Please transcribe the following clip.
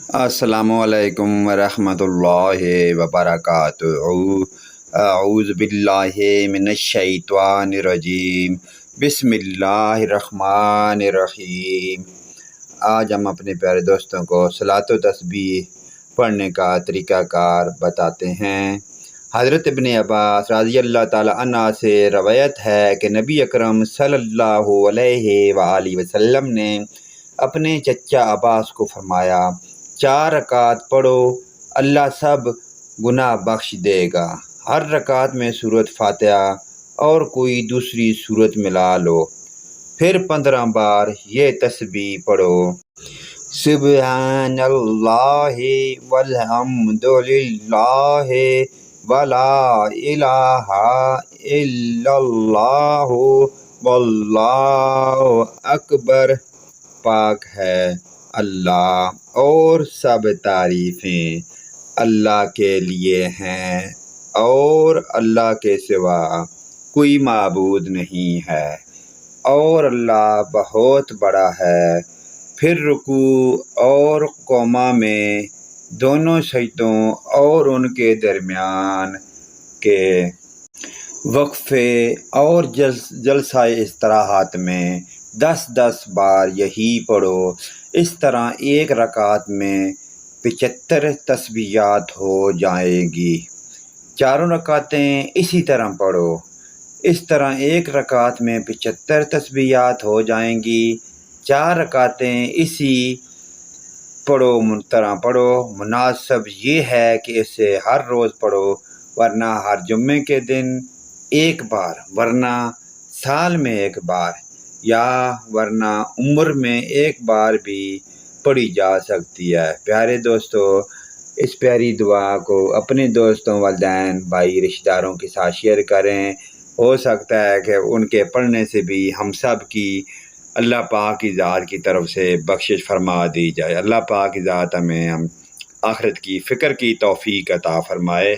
السلام علیکم ورحمۃ اللہ وبرکاتہ۔ اعوذ باللہ من الشیطان الرجیم، بسم اللہ الرحمن الرحیم۔ آج ہم اپنے پیارے دوستوں کو صلاۃ و تسبیح پڑھنے کا طریقہ کار بتاتے ہیں۔ حضرت ابن عباس رضی اللہ تعالی عنہ سے روایت ہے کہ نبی اکرم صلی اللہ علیہ وآلہ وسلم نے اپنے چچا عباس کو فرمایا، 4 رکعت پڑھو، اللہ سب گناہ بخش دے گا۔ ہر رکعت میں سورۃ فاتحہ اور کوئی دوسری سورت ملا لو، پھر 15 بار یہ تسبیح پڑھو، سبحان اللہ والحمد للہ ولا الہ الا اللہ واللہ اکبر۔ پاک ہے اللہ اور سب تعریفیں اللہ کے لیے ہیں، اور اللہ کے سوا کوئی معبود نہیں ہے، اور اللہ بہت بڑا ہے۔ پھر رکوع اور قوما میں دونوں سجدوں اور ان کے درمیان کے وقفے اور جلسہ استراحت میں 10 بار یہی پڑھو۔ اس طرح ایک رکعت میں 75 تسبیحات ہو جائیں گی۔ 4 رکعتیں اسی طرح پڑھو۔ اس طرح ایک رکعت میں 75 تسبیحات ہو جائیں گی۔ 4 رکعتیں اسی طرح پڑھو۔ مناسب یہ ہے کہ اسے ہر روز پڑھو، ورنہ ہر جمعے کے دن ایک بار، ورنہ سال میں ایک بار، یا ورنہ عمر میں ایک بار بھی پڑھی جا سکتی ہے۔ پیارے دوستو، اس پیاری دعا کو اپنے دوستوں، والدین، بھائی، رشتہ داروں کے ساتھ شیئر کریں۔ ہو سکتا ہے کہ ان کے پڑھنے سے بھی ہم سب کی اللہ پاک کی ذات کی طرف سے بخشش فرما دی جائے۔ اللہ پاک کی ذات ہمیں آخرت کی فکر کی توفیق عطا فرمائے۔